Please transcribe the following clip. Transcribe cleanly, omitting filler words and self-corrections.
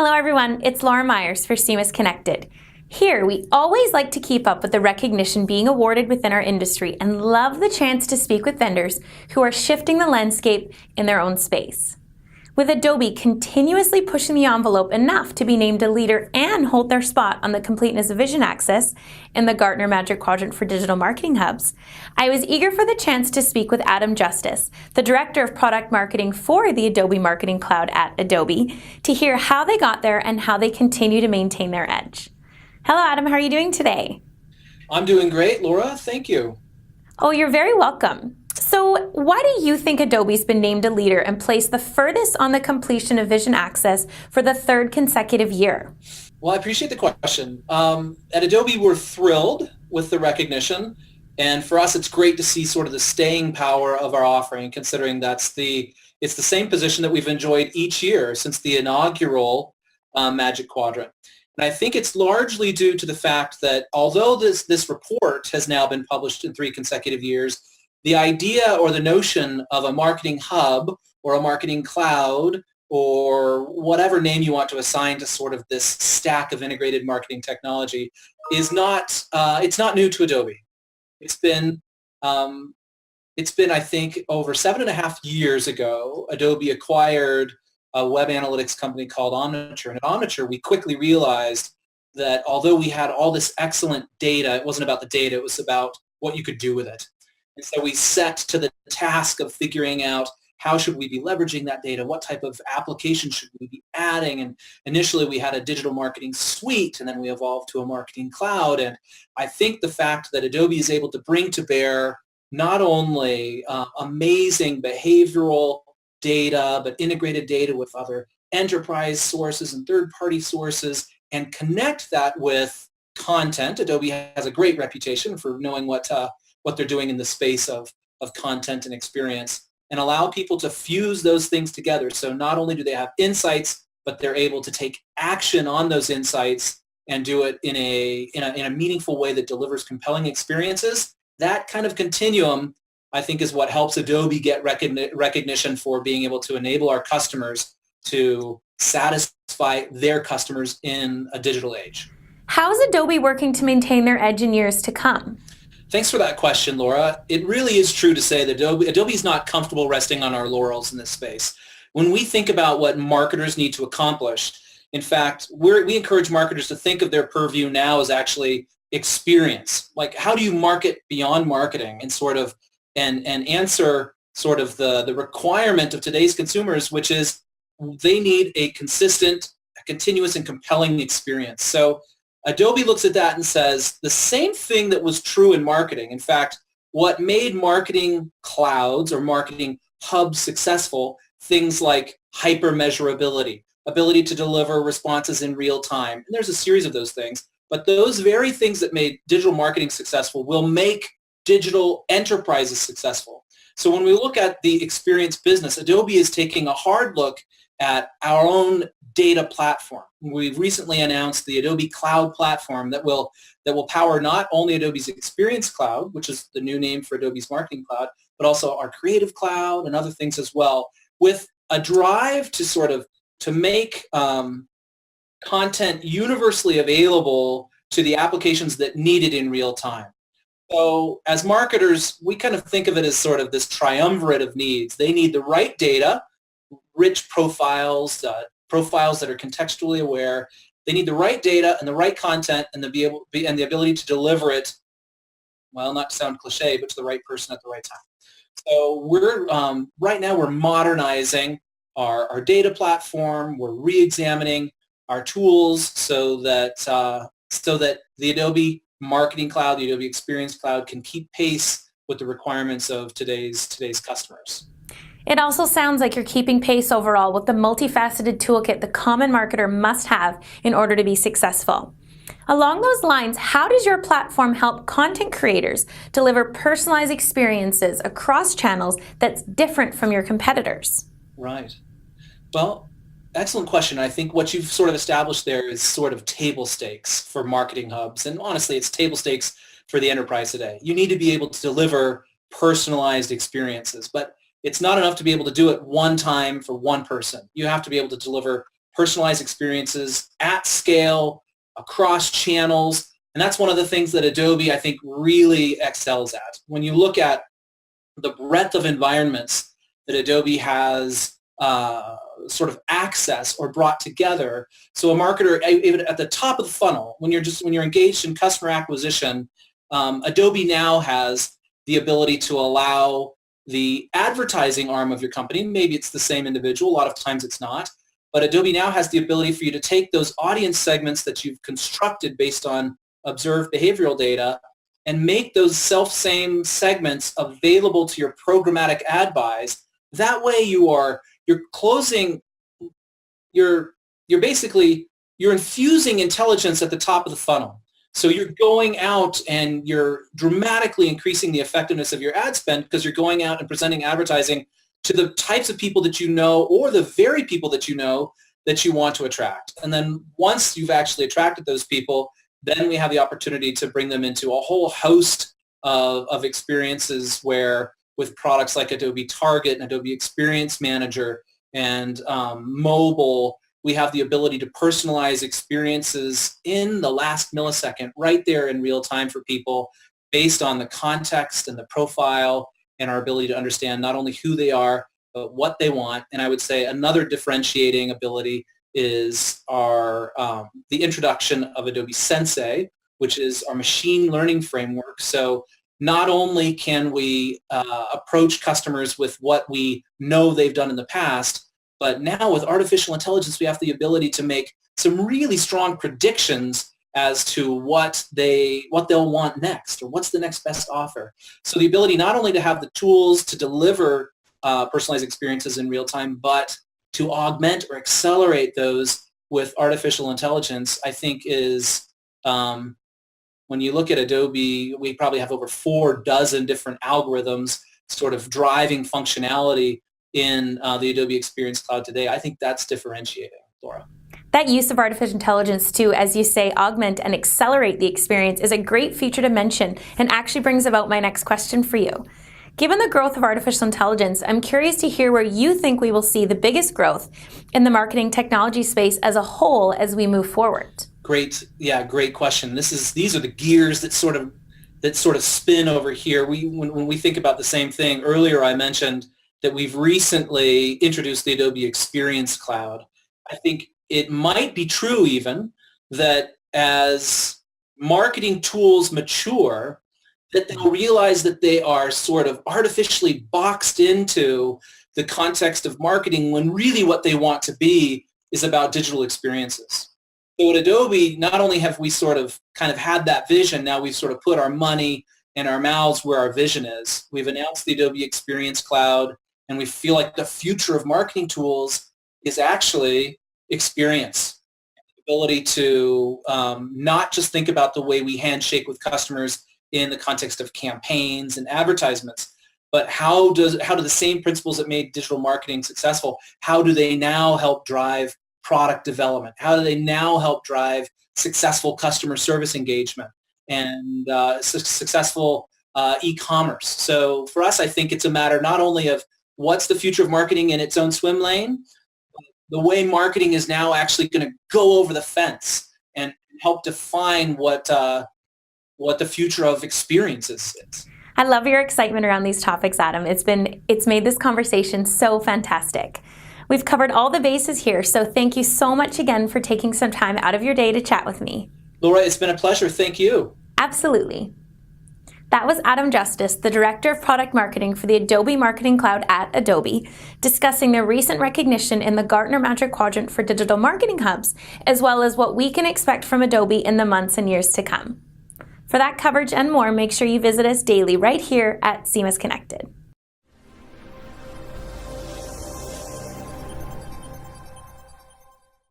Hello everyone, it's Laura Myers for CMS-Connected. Here, we always like to keep up with the recognition being awarded within our industry and love the chance to speak with vendors who are shifting the landscape in their own space. With Adobe continuously pushing the envelope enough to be named a leader and hold their spot on the completeness of vision access in the Gartner Magic Quadrant for digital marketing hubs, I was eager for the chance to speak with Adam Justis, the Director of Product Marketing for the Adobe Marketing Cloud at Adobe, to hear how they got there and how they continue to maintain their edge. Hello Adam, how are you doing today? I'm doing great, Laura. Thank you. Oh, you're very welcome. So why do you think Adobe's been named a leader and placed the furthest on the completion of vision access for the third consecutive year? Well, I appreciate the question. At Adobe, we're thrilled with the recognition. And for us, it's great to see sort of the staying power of our offering, considering it's the same position that we've enjoyed each year since the inaugural Magic Quadrant. And I think it's largely due to the fact that although this report has now been published in 3 consecutive years, the idea or the notion of a marketing hub or a marketing cloud or whatever name you want to assign to sort of this stack of integrated marketing technology is not, it's not new to Adobe. It's been, I think, over 7.5 years ago, Adobe acquired a web analytics company called Omniture. And at Omniture, we quickly realized that although we had all this excellent data, it wasn't about the data, it was about what you could do with it. And so we set to the task of figuring out how should we be leveraging that data, what type of application should we be adding. And initially we had a digital marketing suite, and then we evolved to a marketing cloud. And I think the fact that Adobe is able to bring to bear not only amazing behavioral data, but integrated data with other enterprise sources and third-party sources, and connect that with content. Adobe has a great reputation for knowing what they're doing in the space of content and experience, and allow people to fuse those things together. So not only do they have insights, but they're able to take action on those insights and do it in a meaningful way that delivers compelling experiences. That kind of continuum, I think, is what helps Adobe get recognition for being able to enable our customers to satisfy their customers in a digital age. How is Adobe working to maintain their edge in years to come? Thanks for that question, Laura. It really is true to say that Adobe is not comfortable resting on our laurels in this space. When we think about what marketers need to accomplish, in fact, we encourage marketers to think of their purview now as actually experience. Like, how do you market beyond marketing and answer sort of the requirement of today's consumers, which is they need a consistent, continuous, and compelling experience. So Adobe looks at that and says the same thing that was true in marketing. In fact, what made marketing clouds or marketing hubs successful, things like hyper-measurability, ability to deliver responses in real time. And there's a series of those things. But those very things that made digital marketing successful will make digital enterprises successful. So when we look at the experience business, Adobe is taking a hard look at our own data platform. We've recently announced the Adobe Cloud platform that will power not only Adobe's Experience Cloud, which is the new name for Adobe's Marketing Cloud, but also our Creative Cloud and other things as well, with a drive to make content universally available to the applications that need it in real time. So as marketers, we kind of think of it as sort of this triumvirate of needs. They need the right data, rich profiles, profiles that are contextually aware. They need the right data and the right content and the ability to deliver it, well, not to sound cliche, but to the right person at the right time. So right now we're modernizing our data platform. We're re-examining our tools so that the Adobe Marketing Cloud, the Adobe Experience Cloud, can keep pace with the requirements of today's customers. It also sounds like you're keeping pace overall with the multifaceted toolkit the common marketer must have in order to be successful. Along those lines, how does your platform help content creators deliver personalized experiences across channels that's different from your competitors? Right. Well, excellent question. I think what you've sort of established there is sort of table stakes for marketing hubs. And honestly, it's table stakes for the enterprise today. You need to be able to deliver personalized experiences, but it's not enough to be able to do it one time for one person. You have to be able to deliver personalized experiences at scale, across channels. And that's one of the things that Adobe, I think, really excels at. When you look at the breadth of environments that Adobe has sort of access or brought together. So a marketer, even at the top of the funnel, when you're engaged in customer acquisition, Adobe now has the ability to allow the advertising arm of your company, maybe it's the same individual, a lot of times it's not, but Adobe now has the ability for you to take those audience segments that you've constructed based on observed behavioral data and make those self-same segments available to your programmatic ad buys. That way you're closing, you're infusing intelligence at the top of the funnel. So you're going out and you're dramatically increasing the effectiveness of your ad spend because you're going out and presenting advertising to the types of people that you know or the very people that you know that you want to attract. And then once you've actually attracted those people, then we have the opportunity to bring them into a whole host of experiences where with products like Adobe Target and Adobe Experience Manager and mobile, we have the ability to personalize experiences in the last millisecond right there in real time for people based on the context and the profile and our ability to understand not only who they are, but what they want. And I would say another differentiating ability is the introduction of Adobe Sensei, which is our machine learning framework. So not only can we approach customers with what we know they've done in the past, but now with artificial intelligence, we have the ability to make some really strong predictions as to what they'll want next or what's the next best offer. So the ability not only to have the tools to deliver personalized experiences in real time, but to augment or accelerate those with artificial intelligence, I think is, when you look at Adobe, we probably have over 4 dozen different algorithms sort of driving functionality in the Adobe Experience Cloud today. I think that's differentiating, Laura. That use of artificial intelligence to, as you say, augment and accelerate the experience is a great feature to mention and actually brings about my next question for you. Given the growth of artificial intelligence, I'm curious to hear where you think we will see the biggest growth in the marketing technology space as a whole as we move forward. Great question. These are the gears that sort of spin over here. When we think about the same thing, earlier I mentioned that we've recently introduced the Adobe Experience Cloud. I think it might be true even that as marketing tools mature, that they'll realize that they are sort of artificially boxed into the context of marketing when really what they want to be is about digital experiences. So at Adobe, not only have we sort of kind of had that vision, now we've sort of put our money and our mouths where our vision is. We've announced the Adobe Experience Cloud, and we feel like the future of marketing tools is actually experience. The ability to not just think about the way we handshake with customers in the context of campaigns and advertisements, but how do the same principles that made digital marketing successful, how do they now help drive product development? How do they now help drive successful customer service engagement and successful e-commerce? So for us, I think it's a matter not only of what's the future of marketing in its own swim lane, the way marketing is now actually going to go over the fence and help define what the future of experiences is. I love your excitement around these topics, Adam. It's made this conversation so fantastic. We've covered all the bases here, so thank you so much again for taking some time out of your day to chat with me. Laura, it's been a pleasure. Thank you. Absolutely. That was Adam Justis, the Director of Product Marketing for the Adobe Marketing Cloud at Adobe, discussing their recent recognition in the Gartner Magic Quadrant for Digital Marketing Hubs, as well as what we can expect from Adobe in the months and years to come. For that coverage and more, make sure you visit us daily right here at CMS-Connected.